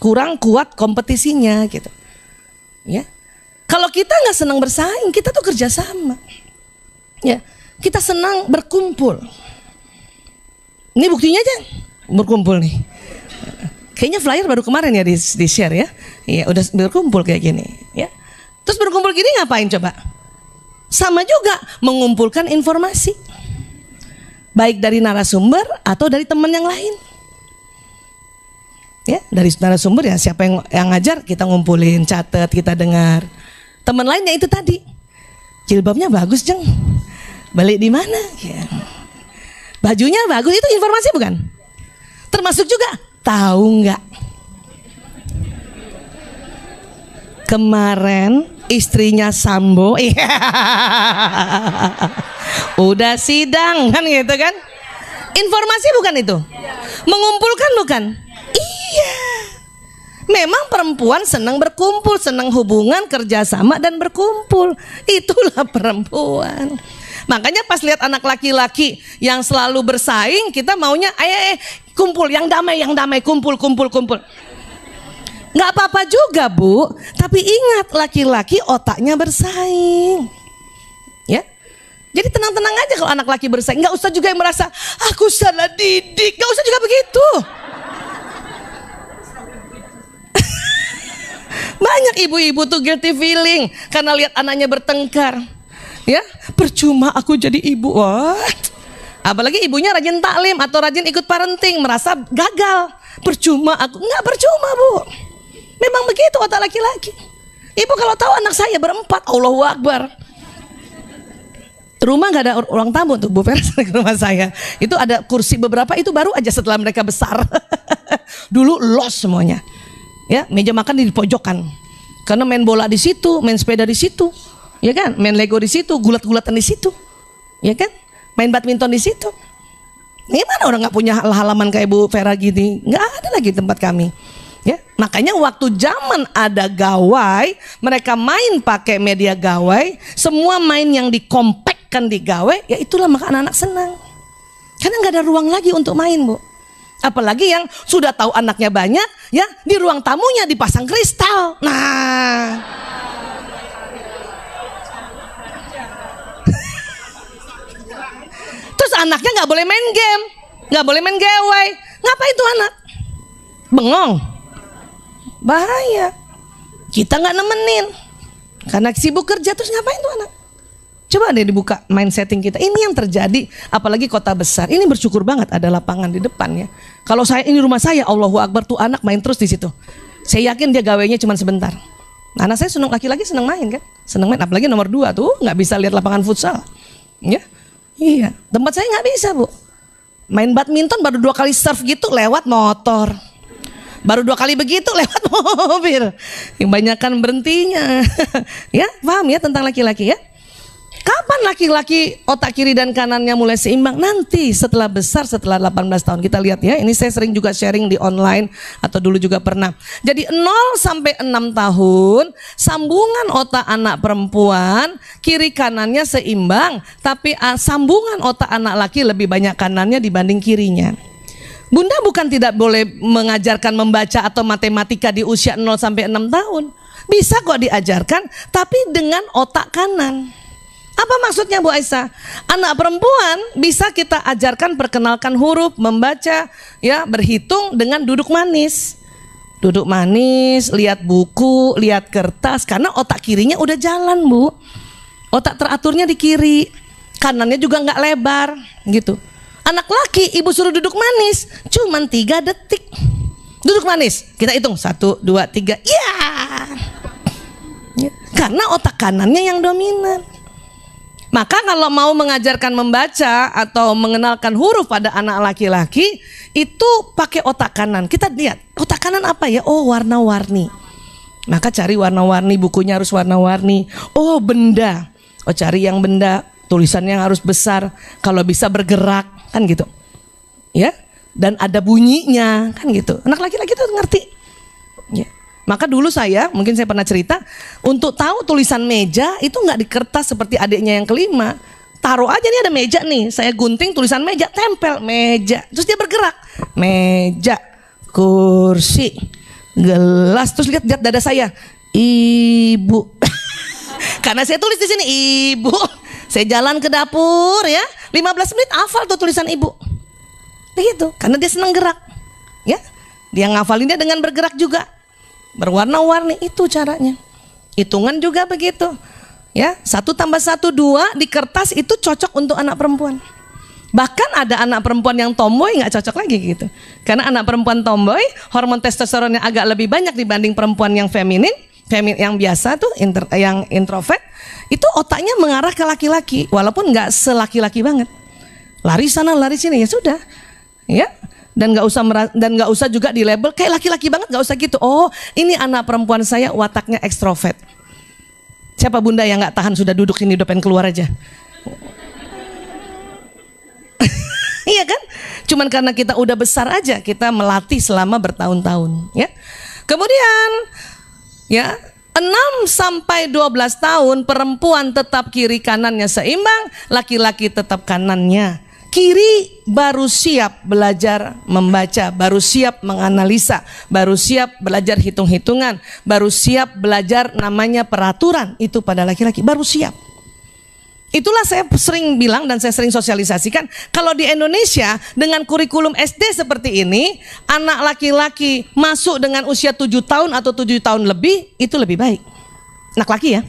Speaker 1: kurang kuat kompetisinya, gitu. Ya, kalau kita nggak senang bersaing, kita tuh kerjasama. Ya. Kita senang berkumpul. Ini buktinya aja berkumpul nih. Kayaknya flyer baru kemarin ya di share ya. Iya, udah berkumpul kayak gini ya. Terus berkumpul gini ngapain coba? Sama juga mengumpulkan informasi. Baik dari narasumber atau dari teman yang lain. Ya, dari narasumber ya siapa yang ngajar kita ngumpulin, catat, kita dengar. Teman lainnya itu tadi. Jilbabnya bagus, Jeng. Balik di mana? Ya. Bajunya bagus, itu informasi bukan? Termasuk juga tahu nggak? Kemarin istrinya Sambo, udah sidang kan gitu kan? Informasi bukan itu? Mengumpulkan bukan? Iya. Memang perempuan senang berkumpul, senang hubungan, kerjasama dan berkumpul. Itulah perempuan. Makanya pas lihat anak laki-laki yang selalu bersaing, kita maunya kumpul, yang damai, kumpul. Nggak apa-apa juga Bu, tapi ingat laki-laki otaknya bersaing. Ya, jadi tenang-tenang aja kalau anak laki bersaing. Nggak usah juga yang merasa aku salah didik, nggak usah juga begitu. Banyak ibu-ibu tuh guilty feeling karena lihat anaknya bertengkar. Ya, percuma aku jadi ibu. Wah. Apalagi ibunya rajin taklim atau rajin ikut parenting, merasa gagal. Percuma aku. Enggak percuma Bu. Memang begitu otak laki-laki. Ibu kalau tahu anak saya berempat, Allahu Akbar. Rumah nggak ada ruang tamu tuh Bu Vera ke rumah saya. Itu ada kursi beberapa, itu baru aja setelah mereka besar. Dulu los semuanya. Ya, meja makan di pojokan. Karena main bola di situ, main sepeda di situ. Ya kan, main Lego di situ, gulat-gulatan di situ, ya kan, main badminton di situ. Gimana orang nggak punya halaman kayak Bu Vera gini? Nggak ada lagi tempat kami. Ya, makanya waktu zaman ada gawai, mereka main pakai media gawai, semua main yang dikompakkan di gawai, ya itulah maka anak-anak senang. Karena nggak ada ruang lagi untuk main Bu. Apalagi yang sudah tahu anaknya banyak, ya di ruang tamunya dipasang kristal. Nah. Terus anaknya nggak boleh main game, nggak boleh main gawai. Ngapain tuh anak? Bengong, bahaya. Kita nggak nemenin. Karena sibuk kerja, terus ngapain tuh anak? Coba deh dibuka mind setting kita. Ini yang terjadi, apalagi kota besar. Ini bersyukur banget ada lapangan di depan ya. Kalau saya ini rumah saya, Allahu Akbar, tuh anak main terus di situ. Saya yakin dia gawainya cuma sebentar. Anak saya senang, laki-laki senang main kan, senang main. Apalagi nomor 2 tuh nggak bisa lihat lapangan futsal. Ya, iya. Tempat saya nggak bisa bu. Main badminton baru 2 kali serve gitu lewat motor. Baru 2 kali begitu lewat mobil. Yang banyakan berhentinya. Ya, paham ya tentang laki-laki ya? Kapan laki-laki otak kiri dan kanannya mulai seimbang? Nanti setelah besar, setelah 18 tahun. Kita lihat ya, ini saya sering juga sharing di online atau dulu juga pernah. Jadi 0 sampai 6 tahun, sambungan otak anak perempuan kiri kanannya seimbang, tapi sambungan otak anak laki lebih banyak kanannya dibanding kirinya. Bunda bukan tidak boleh mengajarkan membaca atau matematika di usia 0 sampai 6 tahun. Bisa kok diajarkan, tapi dengan otak kanan. Apa maksudnya Bu Aisyah? Anak perempuan bisa kita ajarkan perkenalkan huruf, membaca, ya, berhitung dengan duduk manis. Duduk manis, lihat buku, lihat kertas, karena otak kirinya udah jalan Bu. Otak teraturnya di kiri, kanannya juga nggak lebar, gitu. Anak laki ibu suruh duduk manis, cuman 3 detik. Duduk manis, kita hitung 1, 2, 3, ya. Karena otak kanannya yang dominan. Maka kalau mau mengajarkan membaca atau mengenalkan huruf pada anak laki-laki, itu pakai otak kanan. Kita lihat, otak kanan apa ya? Oh, warna-warni. Maka cari warna-warni, bukunya harus warna-warni. Oh, benda. Oh, cari yang benda, tulisannya harus besar. Kalau bisa bergerak, kan gitu. Ya, dan ada bunyinya, kan gitu. Anak laki-laki itu ngerti. Ya. Maka dulu saya, mungkin saya pernah cerita, untuk tahu tulisan meja itu nggak di kertas seperti adiknya yang kelima. Taruh aja nih ada meja nih, saya gunting tulisan meja, tempel meja, terus dia bergerak. Meja, kursi, gelas, terus lihat dada saya, ibu. Karena saya tulis di sini ibu. Saya jalan ke dapur ya, 15 menit hafal tuh tulisan ibu. Begitu, karena dia senang gerak. Ya, dia ngafalinnya dengan bergerak juga. Berwarna-warni, itu caranya. Hitungan juga begitu. Ya, 1 tambah 1 2 di kertas itu cocok untuk anak perempuan. Bahkan ada anak perempuan yang tomboy nggak cocok lagi gitu. Karena anak perempuan tomboy hormon testosteronnya agak lebih banyak dibanding perempuan yang feminin yang biasa tuh yang introvert. Itu otaknya mengarah ke laki-laki, walaupun nggak selaki-laki banget. Lari sana, lari sini, ya sudah. Ya. Dan nggak usah juga di label kayak laki-laki banget, nggak usah gitu. Oh, ini anak perempuan saya wataknya ekstrovert. Siapa bunda yang nggak tahan sudah duduk sini udah pengen keluar aja? Iya kan? Cuman karena kita udah besar aja, kita melatih selama bertahun-tahun. Ya. Kemudian, ya 6 sampai 12 tahun perempuan tetap kiri kanannya seimbang, laki-laki tetap kanannya. Kiri baru siap belajar membaca, baru siap menganalisa, baru siap belajar hitung-hitungan, baru siap belajar namanya peraturan. Itu pada laki-laki, baru siap. Itulah saya sering bilang dan saya sering sosialisasikan, kalau di Indonesia dengan kurikulum SD seperti ini, anak laki-laki masuk dengan usia 7 tahun atau 7 tahun lebih, itu lebih baik. Anak laki ya.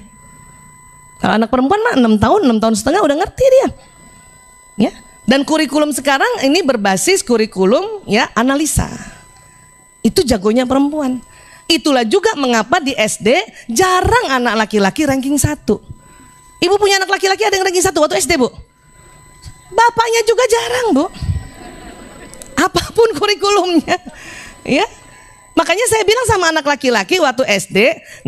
Speaker 1: Kalau anak perempuan mah 6 tahun, 6 tahun setengah udah ngerti dia. Ya. Dan kurikulum sekarang ini berbasis kurikulum ya analisa. Itu jagonya perempuan. Itulah juga mengapa di SD jarang anak laki-laki ranking 1. Ibu punya anak laki-laki ada yang ranking 1 waktu SD bu? Bapaknya juga jarang bu. Apapun kurikulumnya, ya. Makanya saya bilang sama anak laki-laki waktu SD,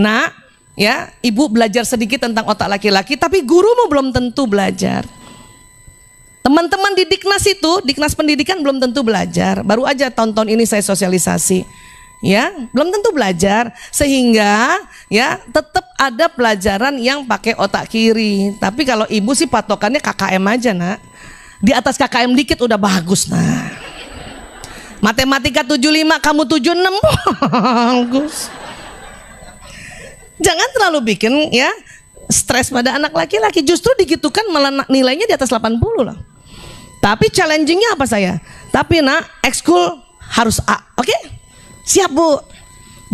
Speaker 1: nak, ya, ibu belajar sedikit tentang otak laki-laki, tapi gurumu belum tentu belajar. Teman-teman di Diknas itu, Diknas Pendidikan belum tentu belajar. Baru aja tahun-tahun ini saya sosialisasi. Ya, belum tentu belajar, sehingga ya tetap ada pelajaran yang pakai otak kiri. Tapi kalau ibu sih patokannya KKM aja, nak. Di atas KKM dikit udah bagus, nah. Matematika 75, kamu 76, bagus. Jangan terlalu bikin ya stres pada anak laki-laki. Justru digitukan malah nilainya di atas 80 lah. Tapi challengingnya apa saya? Tapi nak, ekskul harus A, oke? Siap bu.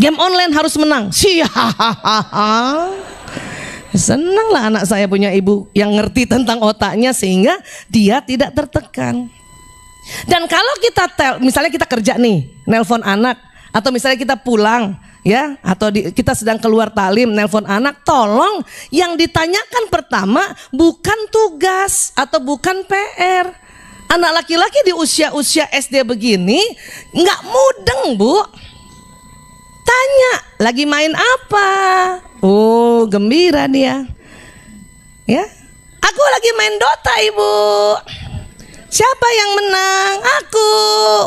Speaker 1: Game online harus menang. Siap. Senang lah anak saya punya ibu yang ngerti tentang otaknya sehingga dia tidak tertekan. Dan kalau kita misalnya kita kerja nih, nelpon anak, atau misalnya kita pulang ya, atau kita sedang keluar talim, nelpon anak, tolong yang ditanyakan pertama bukan tugas atau bukan PR. Anak laki-laki di usia-usia SD begini nggak mudeng, Bu. Tanya, lagi main apa? Oh, gembira dia. Ya, aku lagi main Dota, Ibu. Siapa yang menang? Aku.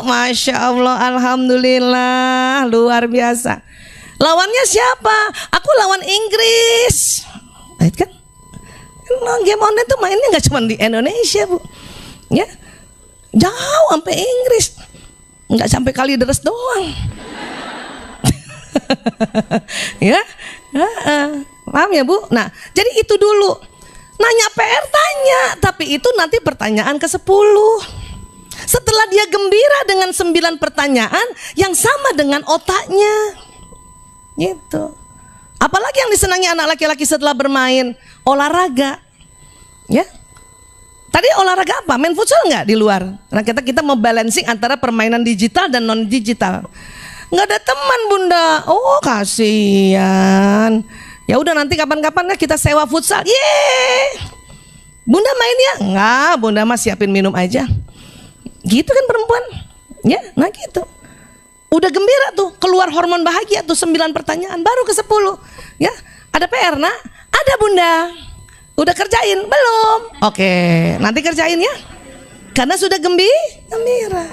Speaker 1: Masya Allah, alhamdulillah, luar biasa. Lawannya siapa? Aku lawan Inggris. Lihat kan? Game online tuh mainnya nggak cuma di Indonesia, Bu. Ya, jauh sampai Inggris. Nggak sampai Kalideres doang. Ya, paham ya, Bu? Nah, jadi itu dulu. Nanya PR tanya, tapi itu nanti pertanyaan ke-10. Setelah dia gembira dengan 9 pertanyaan yang sama dengan otaknya. Gitu. Apalagi yang disenangi anak laki-laki setelah bermain? Olahraga. Ya. Tadi olahraga apa? Main futsal nggak di luar? Nah, kita mau balancing antara permainan digital dan non digital. Nggak ada teman, Bunda. Oh, kasihan. Ya udah, nanti kapan-kapan ya kita sewa futsal. Yeay. Bunda main ya? Enggak, Bunda mah siapin minum aja. Gitu kan perempuan. Ya, nah gitu. Udah gembira tuh, keluar hormon bahagia tuh 9 pertanyaan, baru ke-10. Ya, ada PR, Nak? Ada, Bunda. Udah kerjain? Belum. Oke, nanti kerjain ya. Karena sudah gembira.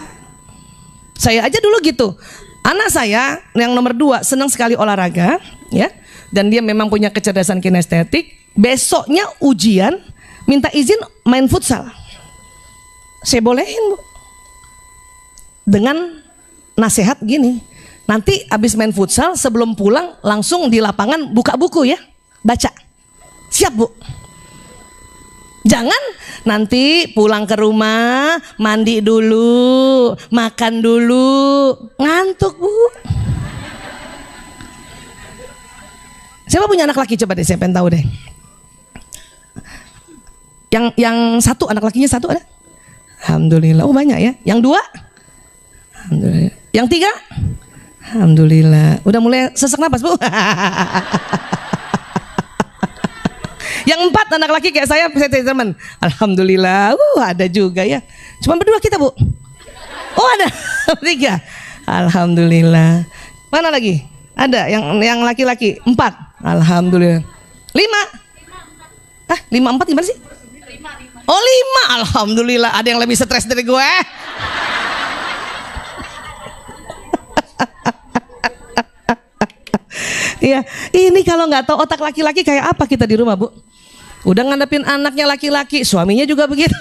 Speaker 1: Saya aja dulu gitu. Anak saya yang nomor 2 senang sekali olahraga, ya. Dan dia memang punya kecerdasan kinestetik. Besoknya ujian, minta izin main futsal. Saya bolehin, Bu. Dengan nasihat gini, nanti abis main futsal sebelum pulang langsung di lapangan buka buku ya, baca. Siap, Bu. Jangan nanti pulang ke rumah, mandi dulu, makan dulu, ngantuk, Bu. Siapa punya anak laki? Coba deh, saya pengen tahu deh. Yang 1 anak lakinya 1 ada? Alhamdulillah. Oh, banyak ya. Yang 2? Alhamdulillah. Yang 3? Alhamdulillah. Udah mulai sesak napas, Bu. Yang 4 anak laki kayak saya teman. Alhamdulillah. Ada juga ya. Cuma berdua kita, Bu. Oh, ada 3. Alhamdulillah. Mana lagi? Ada yang laki-laki 4. Alhamdulillah. 5. 5 4 gimana sih? 5. Oh, 5. Alhamdulillah, ada yang lebih stres dari gue. Iya, ini kalau nggak tahu otak laki-laki kayak apa kita di rumah, Bu. Udah ngadepin anaknya laki-laki, suaminya juga begitu.